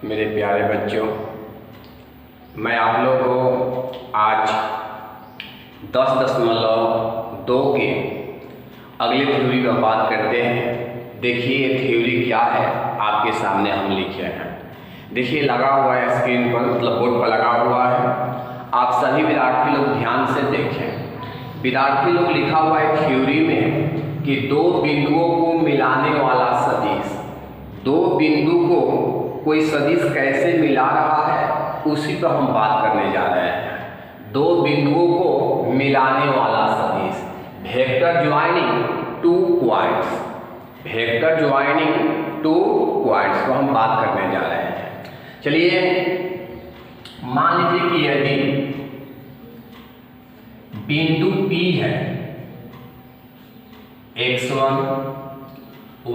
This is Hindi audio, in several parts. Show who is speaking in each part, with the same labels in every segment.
Speaker 1: मेरे प्यारे बच्चों, मैं आप लोगों को आज 10.2 के अगले थ्योरी पर बात करते हैं। देखिए ये थ्योरी क्या है, आपके सामने हम लिखे हैं। देखिए लगा हुआ है स्क्रीन पर, मतलब बोर्ड पर लगा हुआ है। आप सभी विद्यार्थी लोग ध्यान से देखें। विद्यार्थी लोग लिखा हुआ है थ्योरी में कि दो बिंदुओं को मिलाने वाला सदिश, दो बिंदु को कोई सदिश कैसे मिला रहा है उसी पर हम बात करने जा रहे हैं। दो बिंदुओं को मिलाने वाला सदिश, vector joining two points, vector joining two points को हम बात करने जा रहे हैं। चलिए मान लीजिए कि यदि बिंदु P है, x1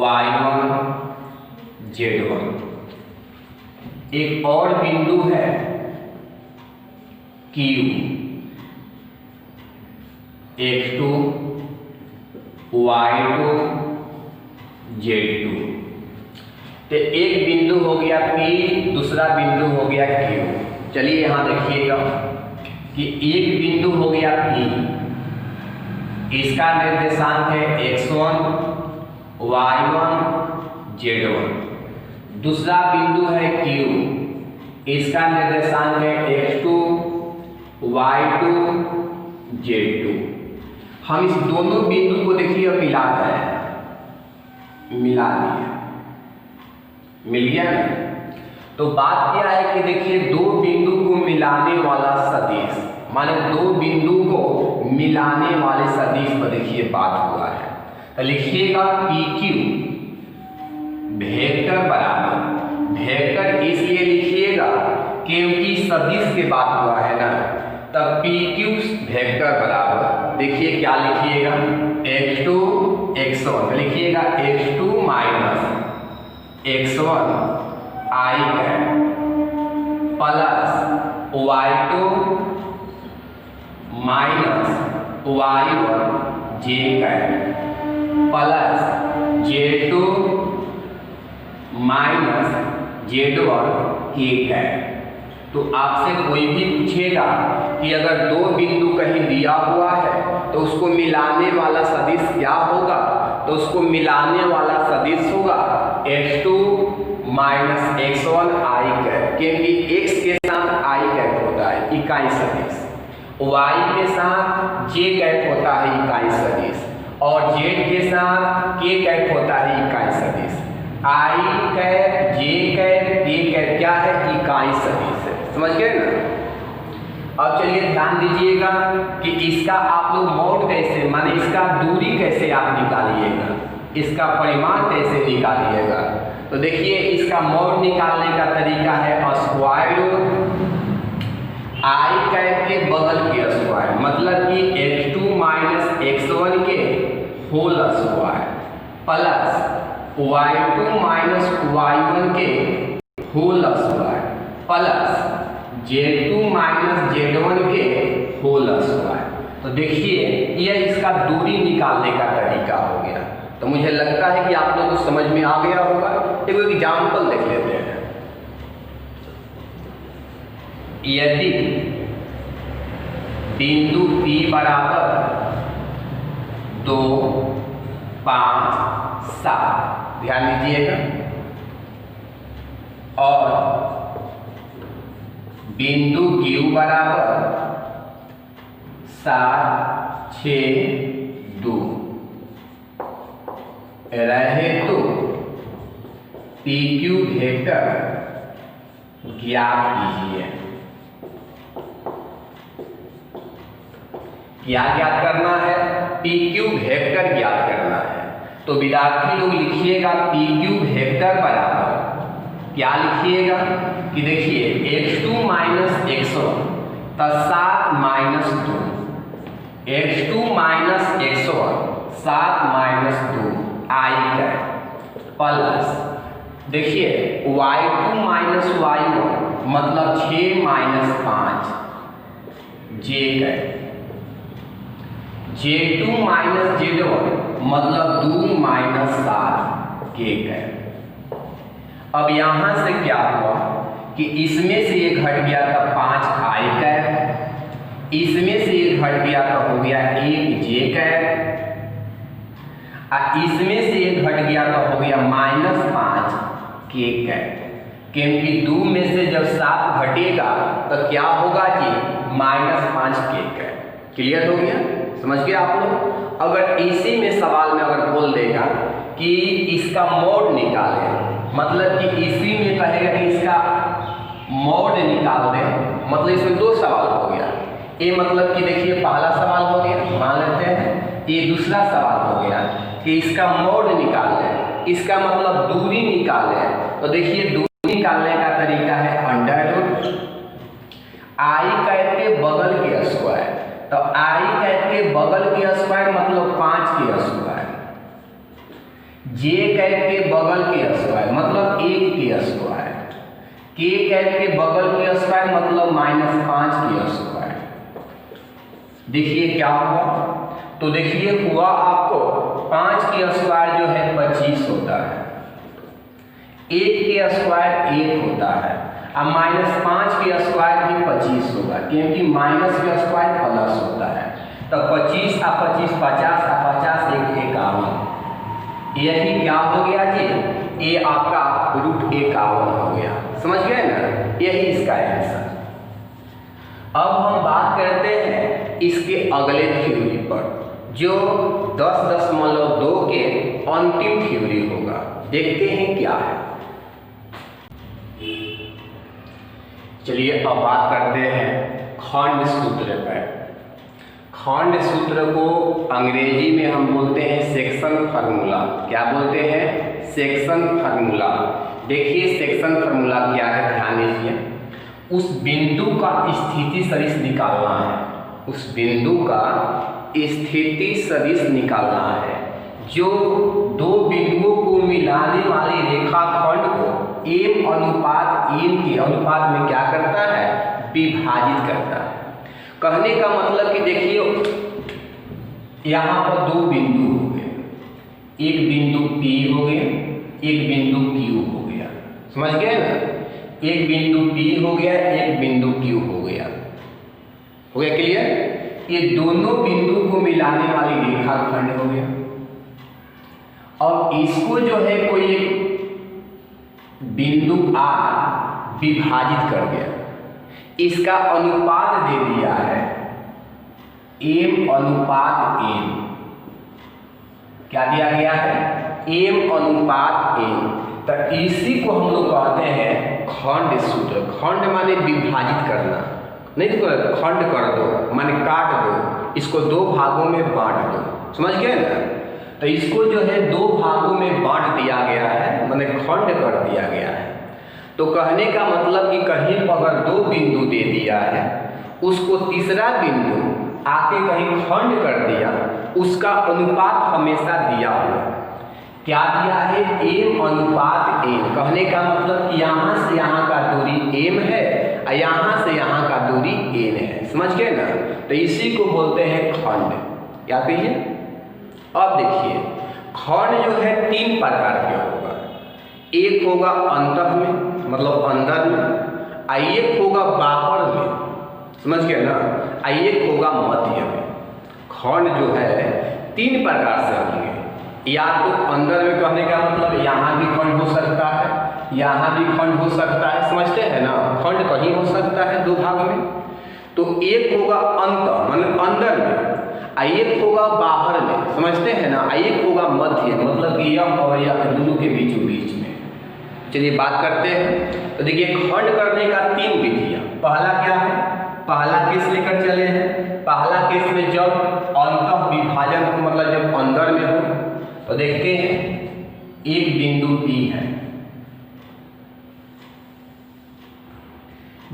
Speaker 1: y1 z1, एक और बिंदु है Q, x2 y2 z2। तो एक बिंदु हो गया P, दूसरा बिंदु हो गया Q। चलिए यहां देखिएगा कि एक बिंदु हो गया P, इसका निर्देशांक है x1 y1 z1। दूसरा बिंदु है Q, इसका निर्देशांक है x2 y2 z2। हम इस दोनों बिंदु को देखिए मिला रहे हैं, मिला दिया, मिल गया ना। तो बात क्या है कि देखिए दो बिंदु को मिलाने वाला सदिश, माने दो बिंदु को मिलाने वाले सदिश पर देखिए बात हुआ है। तो लिखिएगा PQ वेक्टर बराबर, वेक्टर इसलिए लिखिएगा क्योंकि सदिश के बात हुआ है ना, तब PQ वेक्टर बराबर देखिए क्या लिखिएगा, x2 x1 लिखिएगा, x2 minus x1 i cap plus y2 minus y1 j cap plus z2 minus z1 k cap. तो आपसे कोई भी पूछेगा कि अगर दो बिंदु कहीं दिया हुआ है तो उसको मिलाने वाला सदिश क्या होगा, तो उसको मिलाने वाला सदिश होगा x2 minus x1 i cap, क्योंकि x के साथ i कैप होता है इकाई सदिश, y के साथ j कैप होता है इकाई सदिश, और z के साथ k कैप होता है इकाई सदिश। i cap j cap k cap क्या है, इकाई सदिश है। समझ गए ना। अब चलिए ध्यान दीजिएगा कि इसका आप लोग मोड कैसे, माने इसका दूरी कैसे आप निकालिएगा, इसका परिमाण कैसे निकालिएगा। तो देखिए इसका मोड निकालने का तरीका है स्क्वायर रूट i कैप के बगल के स्क्वायर, मतलब कि x2 माइनस x1 के whole square plus y2 minus y1 के whole square plus z2 minus z1 के होल स्क्वायर। तो देखिए यह इसका दूरी निकालने का तरीका हो गया। तो मुझे लगता है कि आप लोगों को समझ में आ गया होगा। एक एग्जाम्पल देख लेते हैं। यदि बिंदु P बराबर 2 5 7, ध्यान दीजिएगा, और बिंदु Q बराबर 7 6 2 रहे तो PQ वेक्टर ज्ञात कीजिए। क्या ज्ञात करना है, PQ वेक्टर ज्ञात करना है। तो विद्यार्थी लोग लिखिएगा PQ वेक्टर बराबर क्या लिखिएगा कि देखिए x2 माइनस x1 तो 7 minus 2, x2 minus x1 7 minus 2 i cap plus देखिए y2 माइनस y1 मतलब 6 minus 5 j cap, z2 minus z1 मतलब 2 माइनस 7 k कैप। अब यहाँ से क्या हुआ कि इसमें से ये घट गया तो 5i कैप, इसमें से ये घट गया तो हो गया 1j कैप, इसमें से ये घट गया तो हो गया -5k कैप। क्योंकि 2 में से जब 7 घटेगा तो क्या होगा जी, -5k कैप। क्लियर हो गया, समझ गए आप लोग। अगर इसी में सवाल में अगर बोल देगा कि इसका मोड निकालें, मतलब कि इसी में कहेगा कि इसका मोड निकाल दें, मतलब इसमें 2 सवाल हो गया। ये मतलब कि देखिए पहला सवाल हो गया, मान लेते हैं, ये दूसरा सवाल हो गया कि इसका मोड निकाल लें, इसका मतलब दूरी निकालें। तो देखिए दूरी निकालने का तरीका है अंडर रूट आई कैप के बगल के स्क्वायर। तो आई कैप के बगल के स्क्वायर मतलब 5 के स्क्वायर, जे कैप के बगल के स्क्वायर मतलब 1 के स्क्वायर, के कैप के बगल के स्क्वायर मतलब -5 के स्क्वायर। देखिए क्या हुआ, तो देखिए हुआ आपको 5 के स्क्वायर जो है 25 होता है, 1 के स्क्वायर 1 होता है, अब -5 के स्क्वायर भी 25 होगा, क्योंकि माइनस के स्क्वायर प्लस होता है। तो 25 और 25 50 और 50 1 51, यही क्या हो गया जी, ये आपका √51 हो गया। समझ गए ना, यही इसका आंसर। अब हम बात करते हैं इसके अगले थ्योरी पर, जो 10.2 के अंतिम थ्योरी होगा। देखते हैं क्या है। चलिए अब बात करते हैं खंड सूत्र पर। खंड सूत्र को अंग्रेजी में हम बोलते हैं सेक्शन फार्मूला। क्या बोलते हैं, सेक्शन फार्मूला। देखिए सेक्शन फार्मूला क्या है, ध्यान दीजिए। उस बिंदु का स्थिति सदिश निकालना है, उस बिंदु का स्थिति सदिश निकालना है जो 2 बिंदुओं को मिलाने वाली रेखाखंड को m/n के अनुपात में क्या करता है, विभाजित करता है। कहने का मतलब कि देखिए यहाँ पर 2 बिंदु हो गए, एक बिंदु P हो गया, एक बिंदु Q हो गया। समझ गए ना, एक बिंदु P हो गया, एक बिंदु Q हो गया। हो गया क्लियर। ये दोनों बिंदु को मिलाने वाली रेखाखंड हो गया, और इसको जो है कोई एक बिंदु R विभाजित कर गया, इसका अनुपात दे दिया है m/n। क्या दिया गया है, m/n। तो इसी को हम लोग कहते हैं खंड सूत्र। खंड माने विभाजित करना, नहीं तो खंड कर दो माने काट दो, इसको 2 भागों में बांट दो। समझ गए ना। तो इसको जो है 2 भागों में बांट दिया गया है, माने खंड कर दिया गया है। तो कहने का मतलब कि कहीं अगर 2 बिंदु दे दिया है, उसको तीसरा बिंदु आके कहीं खंड कर दिया, उसका अनुपात हमेशा दिया हुआ। क्या दिया है, m/n। कहने का मतलब कि यहाँ से यहाँ का दूरी m है और यहाँ से यहाँ का दूरी n है। समझ गए ना। तो इसी को बोलते हैं खंड। क्या कहिए। अब देखिए खंड जो है 3 प्रकार के होगा। एक होगा अंतः में, मतलब अंदर में, और एक होगा बाहर में। समझ गए ना। और एक होगा मध्य में। खंड जो है 3 प्रकार से होंगे। या तो अंदर में, कहने का मतलब यहाँ भी खंड हो सकता है, यहाँ भी खंड हो सकता है। समझते हैं ना, खंड कहीं हो सकता है 2 भाग में। तो एक होगा अंत मतलब अंदर में, और एक होगा बाहर में। समझते हैं ना। एक होगा मध्य, मतलब कि यह और यह दोनों के बीचों बीच में। चलिए बात करते हैं। तो देखिए खंड करने का 3 विधियाँ। पहला क्या है, पहला केस लेकर चले हैं। पहला केस में जब अंतः विभाजन हो, मतलब जब अंदर में हो, तो देखते हैं एक बिंदु P है,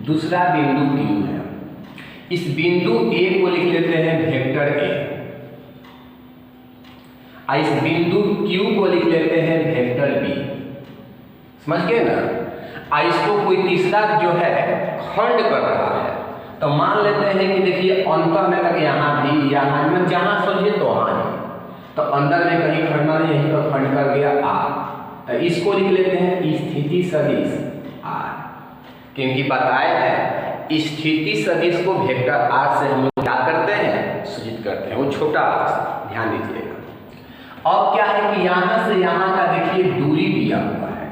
Speaker 1: दूसरा बिंदु Q है। इस बिंदु A को लिख लेते हैं वेक्टर A, और इस बिंदु Q को लिख लेते हैं वेक्टर B। समझ गए ना। और इसको कोई तीसरा जो है खंड कर रहा है, तो मान लेते हैं कि देखिए अंतर में लगे यहाँ भी, यहाँ में, जहाँ समझिए तो वहाँ ही। तो अंदर में कहीं खंड नहीं, यहीं पर खंड कर गया R। तो इसको लिख लेते हैं स्थिति सदिश r, क्योंकि बताया है स्थिति सदिश को वेक्टर r से हम लोग क्या करते हैं, सूचित करते हैं, वो छोटा r, ध्यान दीजिएगा। अब क्या है कि यहां से यहां का देखिए दूरी दिया हुआ है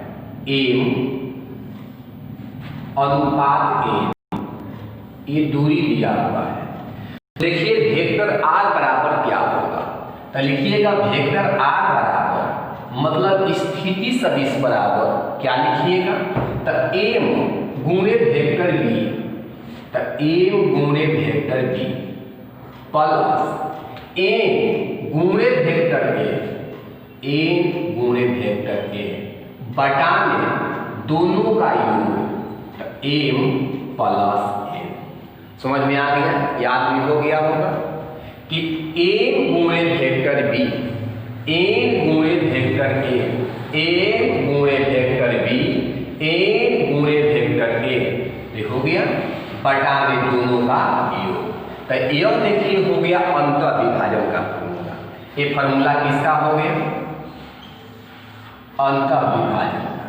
Speaker 1: m अनुपात a, ये दूरी दिया हुआ है। देखिए वेक्टर r बराबर क्या होगा, तो लिखिएगा वेक्टर r बराबर मतलब स्थिति सदिश बराबर क्या लिखिएगा, तो m गुणे वेक्टर b, तो m गुणे वेक्टर b प्लस n गुणे वेक्टर a, n गुणे वेक्टर a बटा में दोनों का योग, तो m प्लस n। समझ में आ गया, याद भी हो गया होगा कि n गुणे वेक्टर b, n गुणे वेक्टर a, n गुणे वेक्टर b, n गुणे वेक्टर a, ये हो गया बटा में दोनों का योग। तो यह देखिए हो गया अंतर विभाजन का फॉर्मूला। ये फॉर्मूला किसका हो गया, अंतर विभाजन का,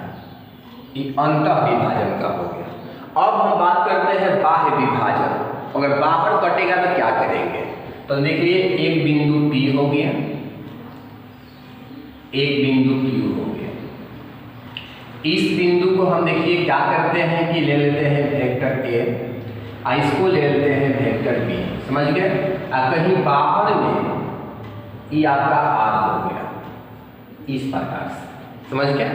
Speaker 1: ये अंतर विभाजन का हो गया। अब हम बात करते हैं बाह्य विभाजन। अगर बाहर कटेगा तो क्या करेंगे, तो देखिए एक बिंदु P हो गया, एक बिंदु Q हो गया। इस बिंदु को हम देखिए क्या करते हैं कि ले लेते हैं वेक्टर A, इसको ले लेते हैं वेक्टर B, समझ गए। कहीं बाहर में ये आपका R हो गया इस प्रकार से, समझ गए।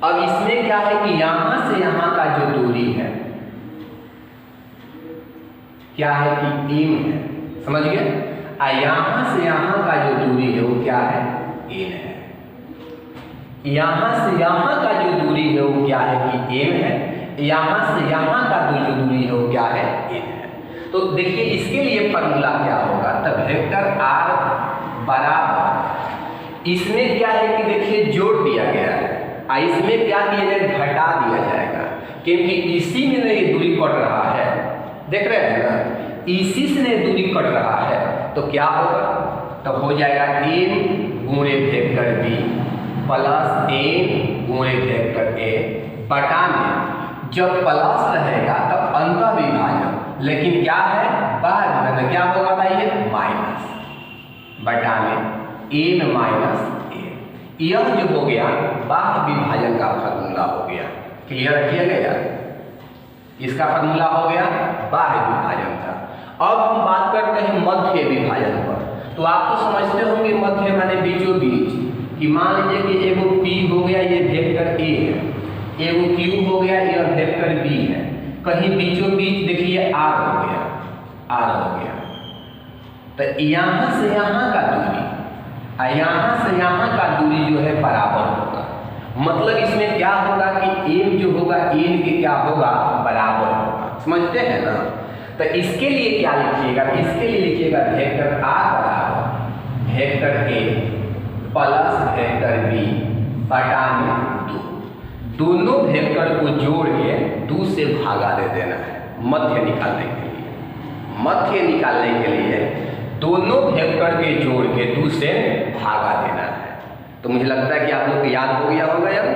Speaker 1: अब इसमें क्या है कि यहां से यहां का जो दूरी है क्या है कि m है, समझ गए। यहां से यहां का जो दूरी है वो क्या है, n है। यहां से यहां का जो दूरी है वो क्या है कि m है, यहां से यहां का जो दूरी है वो क्या है, n है। तो देखिए इसके लिए फॉर्मूला क्या होगा, तब वेक्टर r बराबर, इसमें क्या है कि देखिए जोड़ दिया गया है, इसमें क्या दिया जाएगा, घटा दिया जाएगा, क्योंकि इसी में ये दूरी कट रहा है, देख रहे हैं ना, इसी से दूरी कट रहा है। तो क्या होगा, तो हो जाएगा n गुणे वेक्टर b प्लस n गुणे वेक्टर a बटा में, जब प्लस रहेगा तब अंतर विभाजन, लेकिन क्या है बाहर विभाजन, क्या होगा बताइए, माइनस बटा में n माइनस a। यह जो हो गया बाह्य विभाजन का फॉर्मूला हो गया, क्लियर रखिएगा यार, इसका फॉर्मूला हो गया बाह्य विभाजन का। अब हम बात करते हैं मध्य विभाजन पर। तो आप तो समझते होंगे मध्य माने बीचों बीच, कि मान लीजिए कि एगो P हो गया, ये वेक्टर A है, एगो Q हो गया, यह वेक्टर B है, कहीं बीचों बीच देखिए R हो गया, R हो गया। तो यहाँ से यहाँ का दूरी, यहाँ से यहाँ का दूरी जो है बराबर होगा, मतलब इसमें क्या होगा कि m जो होगा n के क्या होगा, बराबर होगा, समझते हैं ना। तो इसके लिए क्या लिखिएगा, इसके लिए लिखिएगा वेक्टर r बराबर vector a plus vector b बटा में 2, दोनों वेक्टर को जोड़ के 2 से भागा दे देना है मध्य निकालने के लिए। मध्य निकालने के लिए दोनों वेक्टर के जोड़ के 2 से भागा देना है। तो मुझे लगता है कि आप लोग को याद हो गया होगा यार,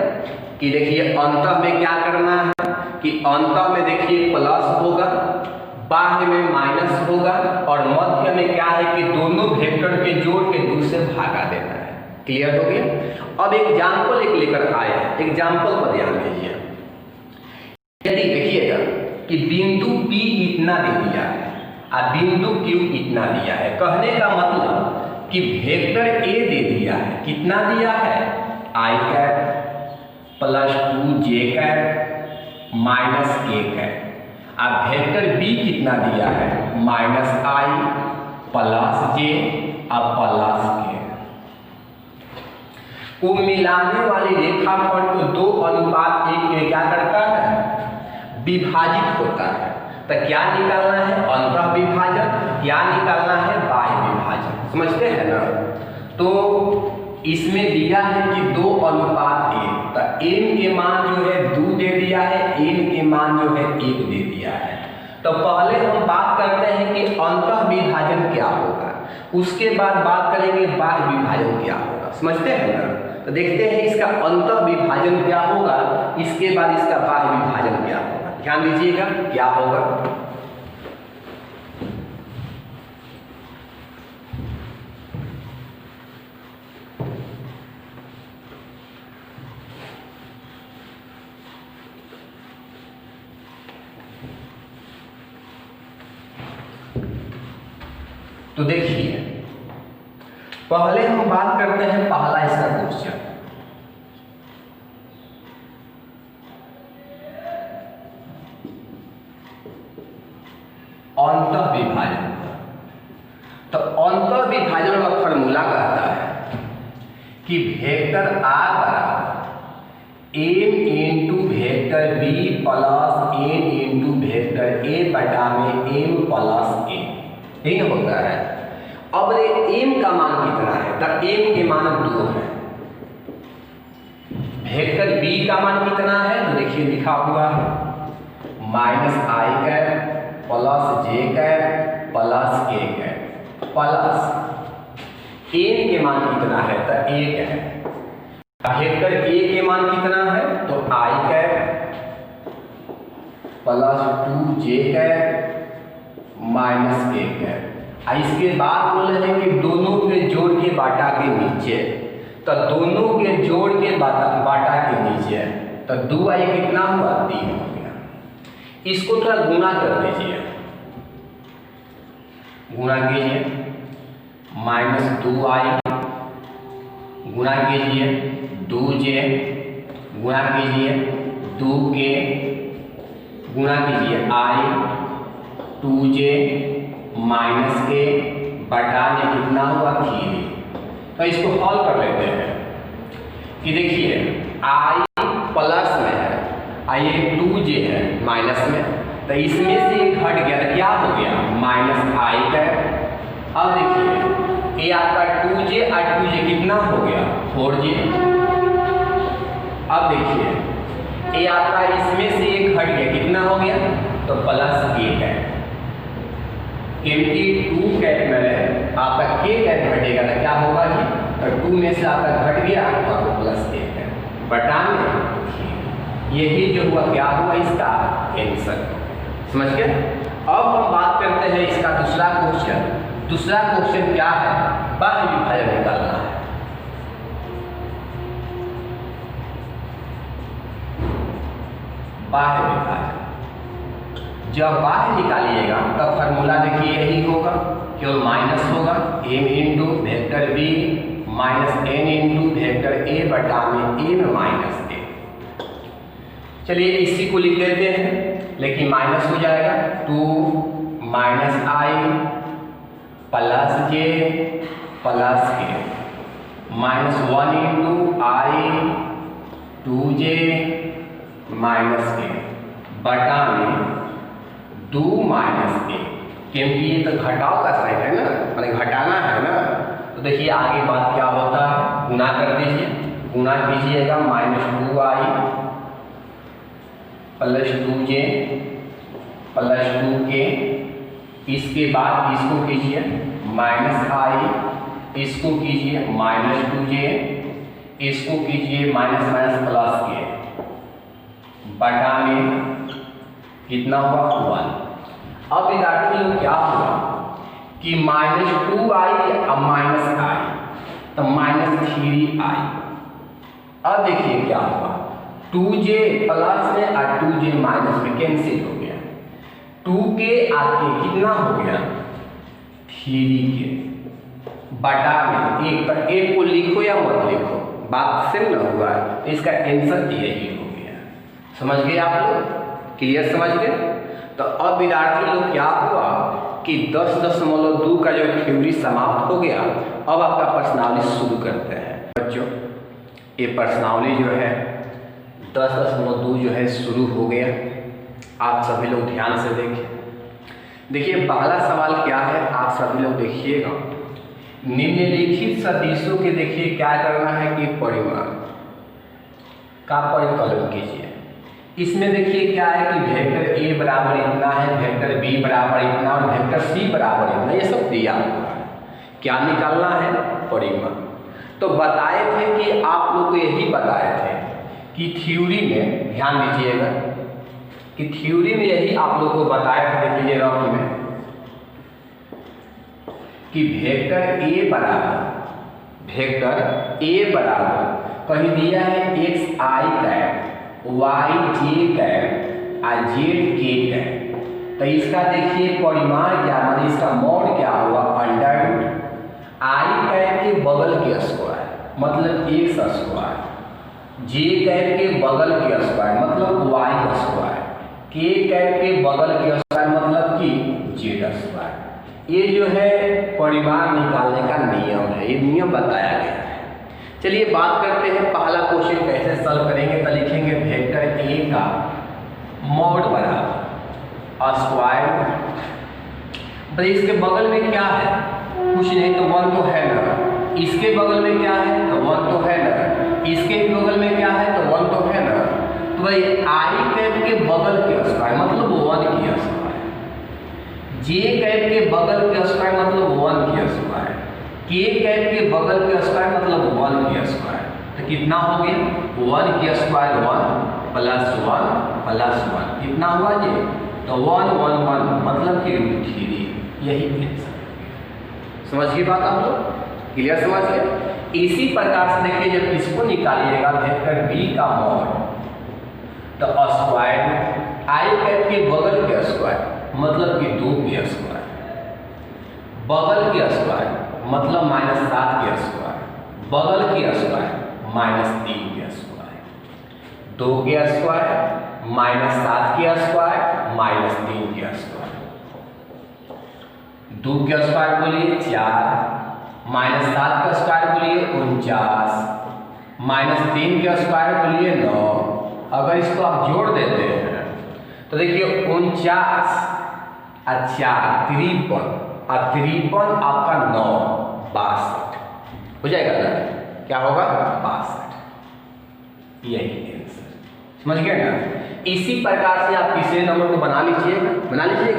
Speaker 1: कि देखिए अंत में क्या करना है कि अंत में देखिए प्लस होगा, बाह्य में माइनस होगा, और मध्य में क्या है कि दोनों वेक्टर के जोड़ के 2 से भागा देना है। क्लियर हो गया। अब एग्जाम्पल एक लेकर आए हैं, एग्जाम्पल पर ध्यान दीजिए। यदि देखिएगा कि बिंदु P इतना दे दिया है और बिंदु Q इतना दिया है, कहने का मतलब कि वेक्टर A दे दिया है, कितना दिया है, i cap plus 2j cap minus k cap, अब वेक्टर B कितना दिया है, माइनस i प्लस j और प्लस k। को मिलाने वाली रेखाखंड को 2:1 में क्या करता है, विभाजित होता है। तो क्या निकालना है, अंतः विभाजन, क्या निकालना है, बाह्य विभाजन, समझते हैं ना। तो इसमें दिया है कि 2:1, तो n के मान जो है 2 दे दिया है, n के मान जो है 1 दे दिया है। तो पहले हम बात करते हैं कि अंतः विभाजन क्या होगा, उसके बाद बात करेंगे बाह्य विभाजन क्या होगा, समझते हैं ना। तो देखते हैं इसका अंतः विभाजन क्या होगा, इसके बाद इसका बाह्य विभाजन क्या होगा। ध्यान दीजिएगा क्या होगा। तो देखिए पहले हम बात करते हैं पहला इसका क्वेश्चन। अंतः विभाजन। तो अंतः विभाजन का फॉर्मूला कहता है कि वेक्टर आर बराबर M into vector B plus N into vector A बटा में एम प्लस ए, यही होता है। अब एम का मान कितना है, तो एम के मान 2 है। वेक्टर बी का मान कितना है, तो देखिए लिखा हुआ है minus I cap plus J cap plus A cap plus N के मान कितना है, तो 1 है। वेक्टर ए के मान कितना है, तो आई cap plus 2 J cap minus A cap. इसके बाद बोल रहे हैं कि दोनों के जोड़ के बाटा के नीचे, तो दोनों के जोड़ के बाटा के नीचे, तो 2i कितना हुआ, 3 हो गया। इसको थोड़ा गुना कर दीजिए, गुना कीजिए माइनस 2i गुना कीजिए 2j गुना कीजिए 2k गुना कीजिए i 2j माइनस के बटा में कितना हुआ 3। तो इसको हल कर लेते हैं कि देखिए i प्लस में है, i 2j है माइनस में, तो इसमें से घट गया तो क्या हो गया माइनस i कैप। अब देखिए ये आपका 2j और 2j कितना हो गया 4j। अब देखिए ये आपका इसमें से एक घट गया कितना हो गया, तो प्लस k कैप, क्योंकि 2 कैप में आपका k कैप घटेगा तो क्या होगा जी, तो 2 में से आपका घट गया और प्लस k कैप बटा में, यही जो हुआ क्या हुआ इसका आंसर। समझ गए। अब हम बात करते हैं इसका दूसरा क्वेश्चन। दूसरा क्वेश्चन क्या है, बाह्य विभाजन निकालना है। बाह्य विभाजन जब बाह्य निकालिएगा तब फॉर्मूला देखिए यही होगा, केवल माइनस होगा m into vector B minus N into vector A बटा में ए में माइनस ए। चलिए इसी को लिख देते हैं, लेकिन माइनस हो जाएगा 2 माइनस आई प्लस जे प्लस के माइनस 1 इंटू आई 2j माइनस के बटा में 2 माइनस ए, क्योंकि ये तो घटाव का साइन है ना, मैंने घटाना है ना। तो देखिए आगे बात क्या होता है, गुना कर दीजिए, गुना कीजिएगा minus 2i plus 2j plus 2k। इसके बाद इसको कीजिए माइनस i, इसको कीजिए माइनस 2j, इसको कीजिए माइनस माइनस प्लस के बटा में कितना हुआ 1। अब विद्यार्थी लोग क्या हुआ कि माइनस 2i अब माइनस i, तो माइनस 3i। अब देखिए क्या हुआ 2j प्लस में और 2j माइनस में कैंसिल हो गया, 2k आके कितना हो गया 3k बटा में 1। पर 1 को लिखो या मत लिखो, बात से न हुआ, इसका आंसर यही हो गया। समझ गए आप लोग, क्लियर समझ गए। तो अब विद्यार्थी लोग क्या हुआ कि 10.2 का जो थ्योरी समाप्त हो गया। अब आपका प्रश्नावली शुरू करते हैं बच्चों। ये प्रश्नावली जो है 10.2 जो है शुरू हो गया। आप सभी लोग ध्यान से देखिए पहला सवाल क्या है, आप सभी लोग देखिएगा। निम्नलिखित सदिशों के देखिए क्या करना है कि परिमाण का परिकलन कीजिए। इसमें देखिए क्या है कि वेक्टर ए बराबर इतना है, वेक्टर बी बराबर इतना और वेक्टर सी बराबर इतना, ये सब दिया हुआ है। क्या निकालना है परिमाण। तो बताए थे कि आप लोग को यही बताए थे कि थ्योरी में, ध्यान दीजिएगा कि थ्योरी में यही आप लोग को बताया था, देख लीजिए रफ में, कि वेक्टर ए बराबर कहीं दिया है एक्स आई कैप, वाई जे कैप और जेड के कैप। तो इसका देखिए परिमाण क्या, मतलब इसका मॉड क्या हुआ, अंडर आई कैप के बगल के स्क्वायर मतलब एक्स स्क्वायर, जे कैप के बगल के स्क्वायर मतलब वाई स्क्वायर, के कैप के बगल के स्क्वायर मतलब कि जेड स्क्वायर। ये जो है परिमाण निकालने का नियम है, ये नियम बताया गया है। चलिए बात करते हैं पहला क्वेश्चन कैसे सॉल्व करेंगे। तो लिखेंगे वेक्टर ए का मॉड बराबर स्क्वायर, तो इसके बगल में क्या है, कुछ नहीं तो 1 तो है ना, इसके बगल में क्या है तो 1 तो है ना, इसके बगल में क्या है तो 1 तो है ना। तो भाई आई कैप के बगल के स्क्वायर मतलब 1 की स्क्वायर, जे कैप के बगल के स्क्वायर मतलब 1 की स्क्वायर, के कैप के बगल के स्क्वायर मतलब 1 की स्क्वायर। तो कितना हो गया 1 की स्क्वायर 1 प्लस 1 कितना हुआ जी, तो 1 1 1 मतलब कि √3। यही आंसर समझ गए बात आप लोग, क्लियर समझ गए। इसी प्रकार से देखिए जब इसको निकालिएगा वेक्टर बी का मॉड, तो स्क्वायर आई कैप के बगल के स्क्वायर मतलब कि 2 के स्क्वायर, बगल के स्क्वायर मतलब -7 के स्क्वायर, बगल के स्क्वायर -3 के स्क्वायर, 2 के स्क्वायर -7 के स्क्वायर -3 के स्क्वायर, 2 के स्क्वायर बोलिए 4, -7 का स्क्वायर बोलिए 49, -3 के स्क्वायर बोलिए 9। अगर इसको आप जोड़ देते हैं तो देखिए 49 और 4 53 आपका 9 62 हो जाएगा ना, क्या होगा 62। यही आंसर समझ गए ना। इसी प्रकार से आप तीसरे नंबर को बना लीजिएगा,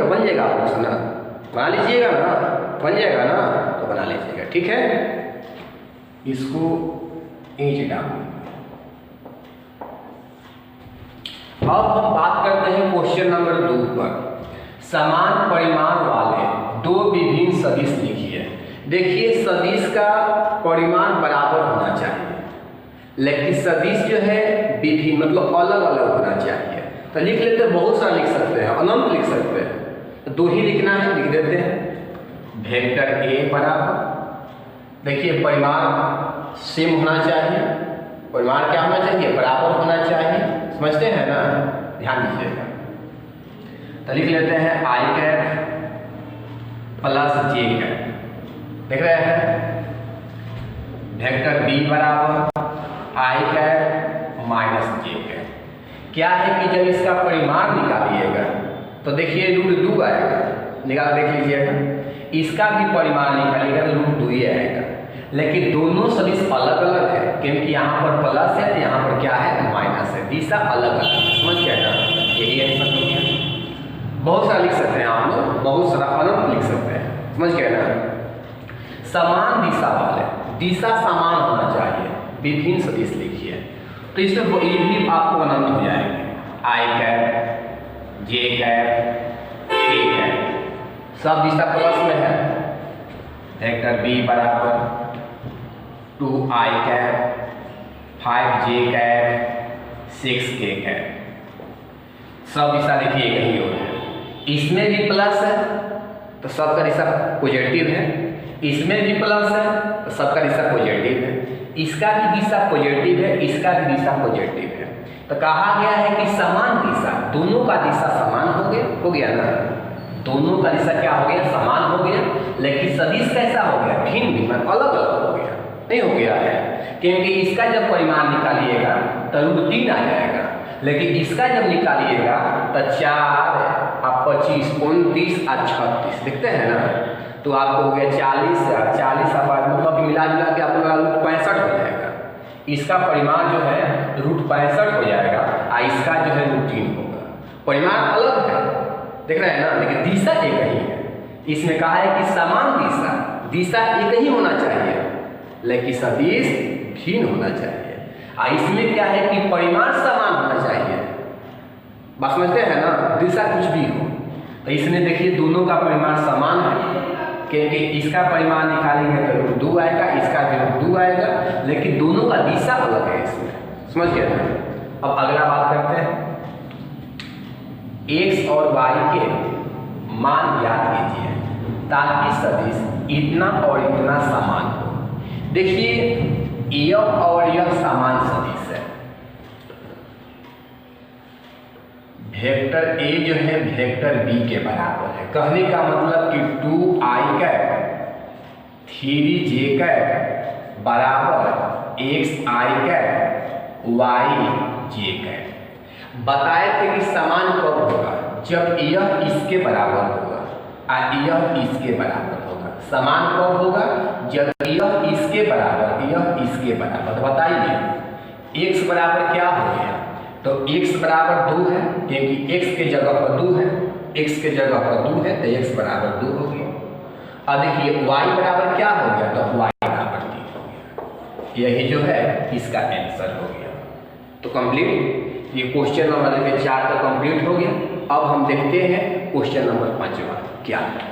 Speaker 1: बन जाएगा आपको ना, बना लीजिएगा ना, बन जाएगा ना, तो बना लीजिएगा ठीक है। इसको ईंच डाल। अब हम बात करते हैं क्वेश्चन नंबर 2 पर। समान परिमाण वाले 2 विभिन्न सदिश लिखिए। देखिए सदिश का परिमाण बराबर होना चाहिए, लेकिन सदिश जो है विभिन्न मतलब अलग अलग होना चाहिए। तो लिख लेते हैं, बहुत सारा लिख सकते हैं, अनंत लिख सकते हैं, तो 2 ही लिखना है, लिख देते हैं वेक्टर ए बराबर, देखिए परिमाण सेम होना चाहिए, परिमाण क्या होना चाहिए बराबर होना चाहिए, समझते हैं ना, ध्यान दीजिएगा। तो लिख लेते हैं आई कैप प्लस जे कैप, देख रहे हैं वेक्टर बी बराबर आई कैप माइनस जे कैप। क्या है कि जब इसका परिमाण निकालिएगा तो देखिए √2 आएगा, निकाल देख लीजिएगा, इसका भी परिमाण निकालिएगा तो √2 ही आएगा, लेकिन दोनों सदिश अलग अलग है, क्योंकि यहाँ पर प्लस है तो यहाँ पर क्या है माइनस है, दिशा अलग अलग, समझ गया ना। यही आंसर हो गया। बहुत सारा लिख सकते हैं आप लोग, बहुत सारा अनंत लिख सकते हैं, समझ गया ना। समान दिशा वाले, दिशा समान होना चाहिए, विभिन्न सदिश लिखिए, तो इसमें ये भी आपको अनंत हो जाएंगे। आई कैप जे कैप के कैप सब दिशा प्लस में है। वेक्टर बी बराबर 2i cap 5j cap 6k cap, सब दिशा देखिए कहीं और है। इसमें भी प्लस है तो सबका दिशा पॉजिटिव है, इसमें भी प्लस है तो सबका दिशा पॉजिटिव है, इसका भी दिशा पॉजिटिव है, इसका भी दिशा पॉजिटिव है। तो कहा गया है कि समान दिशा, दोनों का दिशा समान हो गया ना, दोनों का दिशा क्या हो गया समान हो गया, लेकिन सदिश कैसा हो गया भिन्न भिन्न अलग अलग हो गया, नहीं हो गया है, क्योंकि इसका जब परिमाण निकालिएगा तो √3 आ जाएगा, लेकिन इसका जब निकालिएगा तो 4 और 25 29 और 36 देखते हैं ना, तो आपको हो गया 40 मतलब मिला जुला के अपना √65 हो जाएगा। इसका परिमाण जो है √65 हो जाएगा और इसका जो है √3 होगा। परिमाण अलग है देख रहे हैं ना, लेकिन दिशा एक ही है। इसमें कहा है कि समान दिशा एक ही होना चाहिए, लेकिन सदिश भिन्न होना चाहिए। इसमें क्या है कि परिमाण समान होना चाहिए। बात समझते हैं ना, दिशा कुछ भी हो। तो इसमें देखिए दोनों का परिमाण समान है, क्योंकि इसका परिमाण निकालेंगे तो 2 आएगा, इसका जो 2 आएगा, लेकिन दोनों का दिशा अलग है इसमें। समझ गए ना। अब अगला बात करते हैं, x और y के मान ज्ञात कीजिए ताकि सदिश इतना और इतना समान हो। देखिए यह और यह समान सदिश है। वेक्टर a जो है वेक्टर b के बराबर है। कहने का मतलब कि 2i कैप 3j कैप बराबर xi कैप yj कैप। बताए थे कि समान कब होगा, जब यह इसके बराबर होगा और यह इसके बराबर होगा। समान कब होगा, जब यह इसके बराबर यह इसके बराबर। बताइए x बराबर क्या हो गया, तो x बराबर 2 है, क्योंकि x के जगह पर 2 है, x के जगह पर 2 है तो x बराबर 2 हो गया। अब देखिए y बराबर क्या हो गया, तो y बराबर 3 हो गया। यही जो है इसका आंसर हो गया। तो कंप्लीट, ये क्वेश्चन नंबर 4 तो कंप्लीट हो गया। अब हम देखते हैं क्वेश्चन नंबर 5 क्या है।